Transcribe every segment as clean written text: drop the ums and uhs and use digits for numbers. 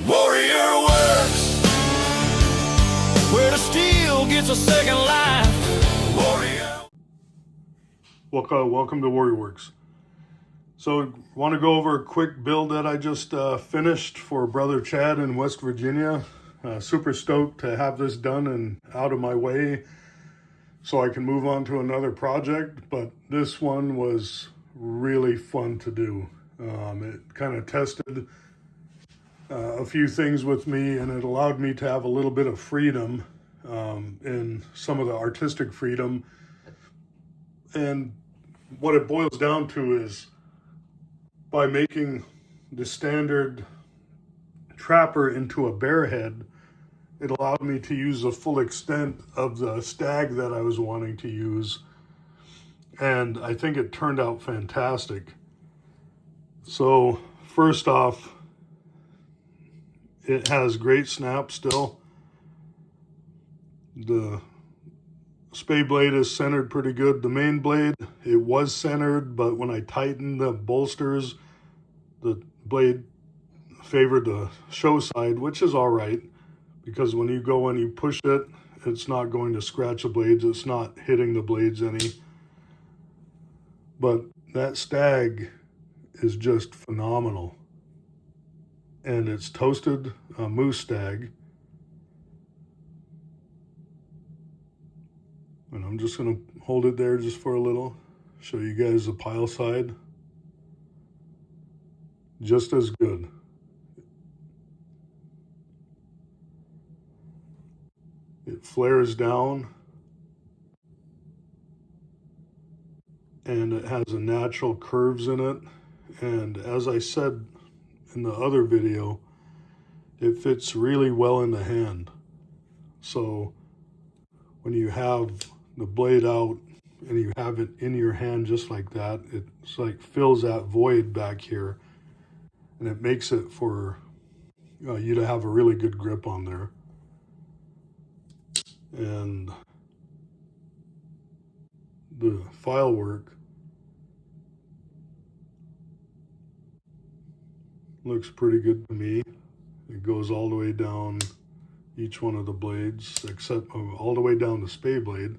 Warrior Werks, where the steel gets a second life. Warrior. Welcome to Warrior Werks. So, want to go over a quick build that I just finished for Brother Chad in West Virginia. Super stoked to have this done and out of my way so I can move on to another project, but this one was really fun to do. It kind of tested a few things with me, and it allowed me to have a little bit of freedom in some of the artistic freedom. And what it boils down to is, by making the standard trapper into a Barehead, it allowed me to use the full extent of the Stag that I was wanting to use. And I think it turned out fantastic. So first off, it has great snap still. The spade blade is centered pretty good. The main blade, it was centered, but when I tightened the bolsters, the blade favored the show side, which is all right, because when you go and you push it, it's not going to scratch the blades. It's not hitting the blades any. But that Stag is just phenomenal. And it's toasted moose Stag. And I'm just going to hold it there just for a little, show you guys the pile side. Just as good. It flares down, and it has a natural curves in it. And as I said in the other video, it fits really well in the hand. So when you have the blade out and you have it in your hand just like that, it's like fills that void back here, and it makes it for you to have a really good grip on there. And the file work looks pretty good to me. It goes all the way down each one of the blades, except all the way down the spade blade.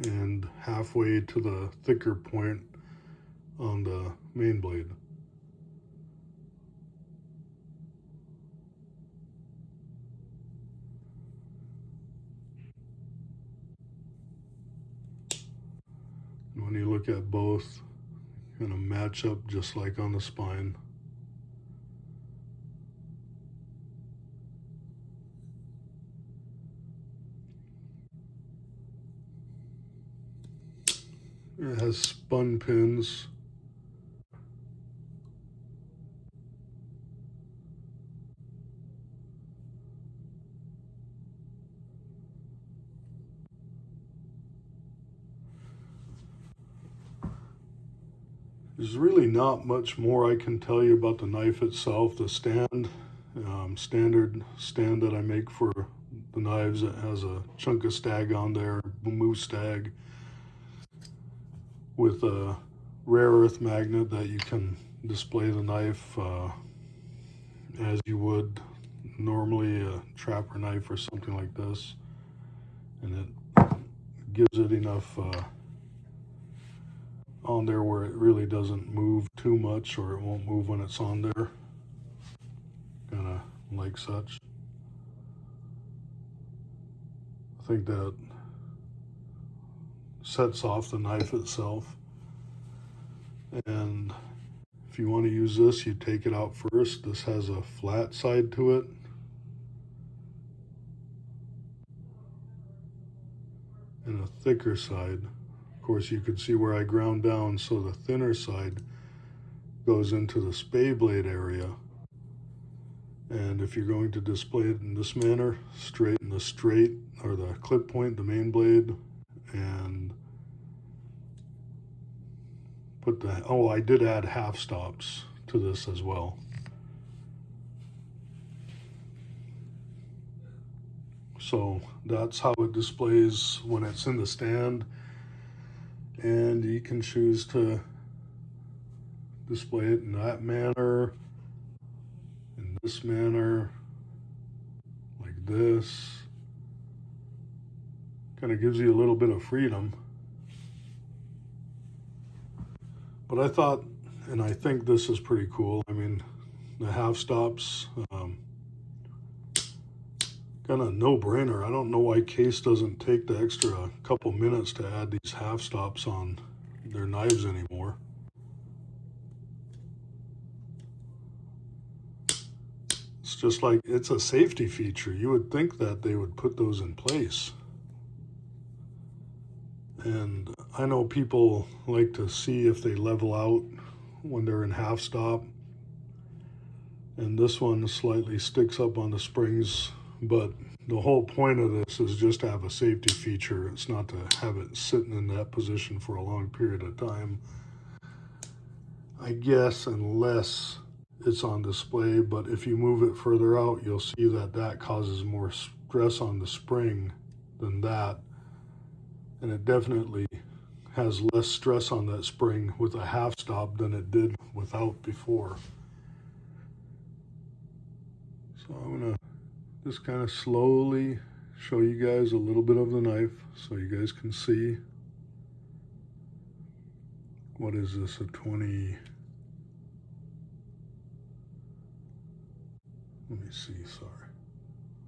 And halfway to the thicker point on the main blade. And when you look at both, kind of match up just like on the spine. It has spun pins. There's really not much more I can tell you about the knife itself. The stand, standard stand that I make for the knives, it has a chunk of Stag on there, moose Stag, with a rare earth magnet that you can display the knife as you would normally a trapper knife or something like this. And it gives it enough on there where it really doesn't move too much, or it won't move when it's on there, kind of like such. I think that sets off the knife itself. And if you want to use this, you take it out first. This has a flat side to it, and a thicker side. Of course, you can see where I ground down, so the thinner side goes into the spade blade area. And if you're going to display it in this manner, straighten the straight or the clip point, the main blade, and put the, oh, I did add half stops to this as well. So that's how it displays when it's in the stand. And you can choose to display it in that manner, in this manner, like this. Kind of gives you a little bit of freedom. But I thought, and I think this is pretty cool. I mean, the half stops, kind of no-brainer. I don't know why Case doesn't take the extra couple minutes to add these half stops on their knives anymore. It's just like, it's a safety feature. You would think that they would put those in place. And I know people like to see if they level out when they're in half stop. And this one slightly sticks up on the springs, but the whole point of this is just to have a safety feature. It's not to have it sitting in that position for a long period of time, I guess, unless it's on display. But if you move it further out, you'll see that that causes more stress on the spring than that. And it definitely has less stress on that spring with a half stop than it did without before. So I'm gonna just kind of slowly show you guys a little bit of the knife so you guys can see. What is this, a 20? Let me see, sorry.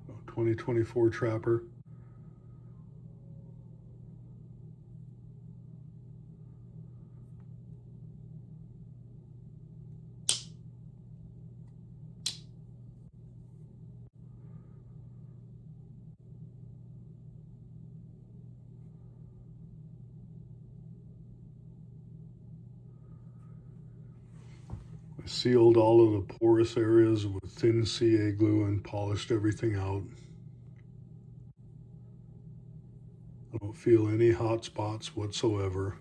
Oh, 2024 Trapper. I sealed all of the porous areas with thin CA glue and polished everything out. I don't feel any hot spots whatsoever.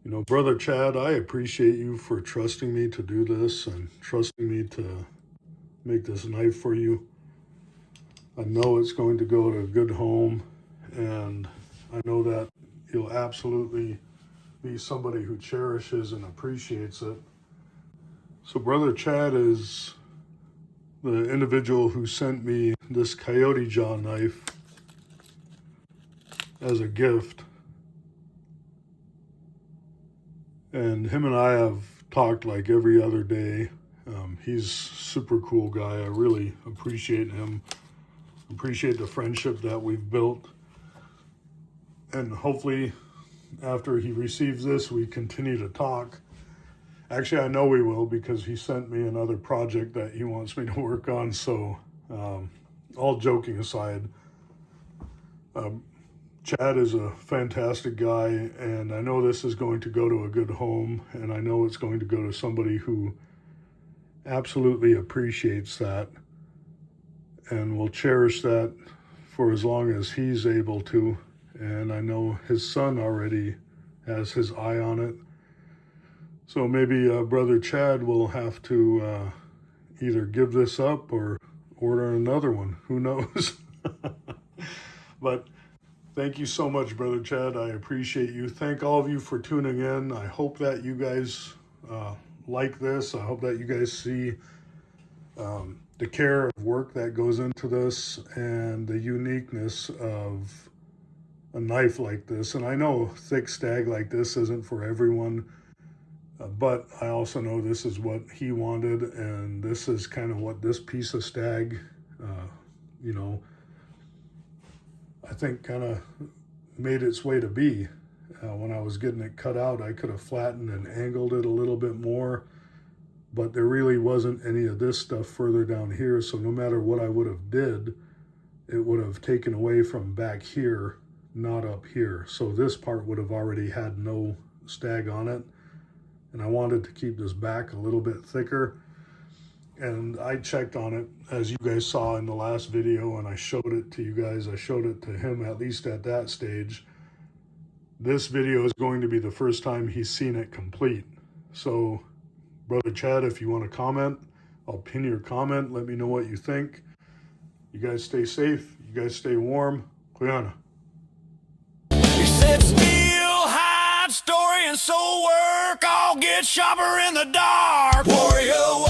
You know, Brother Chad, I appreciate you for trusting me to do this and trusting me to make this knife for you. I know it's going to go to a good home, and I know that you'll absolutely be somebody who cherishes and appreciates it. So Brother Chad is the individual who sent me this coyote jaw knife as a gift. And him and I have talked like every other day. He's a super cool guy. I really appreciate him. Appreciate the friendship that we've built. And hopefully after he receives this, we continue to talk. Actually, I know we will, because he sent me another project that he wants me to work on. So all joking aside, Chad is a fantastic guy, and I know this is going to go to a good home, and I know it's going to go to somebody who absolutely appreciates that and will cherish that for as long as he's able to. And I know his son already has his eye on it. So maybe Brother Chad will have to either give this up or order another one. Who knows? But thank you so much, Brother Chad. I appreciate you. Thank all of you for tuning in. I hope that you guys like this. I hope that you guys see the care of work that goes into this and the uniqueness of a knife like this. And I know thick stag like this isn't for everyone, but I also know this is what he wanted, and this is kind of what this piece of stag, you know, I think kind of made its way to be. When I was getting it cut out, I could have flattened and angled it a little bit more, but there really wasn't any of this stuff further down here. So no matter what I would have did, it would have taken away from back here, not up here. So this part would have already had no stag on it. And I wanted to keep this back a little bit thicker. And I checked on it, as you guys saw in the last video, and I showed it to you guys. I showed it to him, at least at that stage. This video is going to be the first time he's seen it complete. So, Brother Chad, if you want to comment, I'll pin your comment. Let me know what you think. You guys stay safe. You guys stay warm. Kuleana. He said, steal, hide, story, and soul work all get sharper in the dark. Warrior.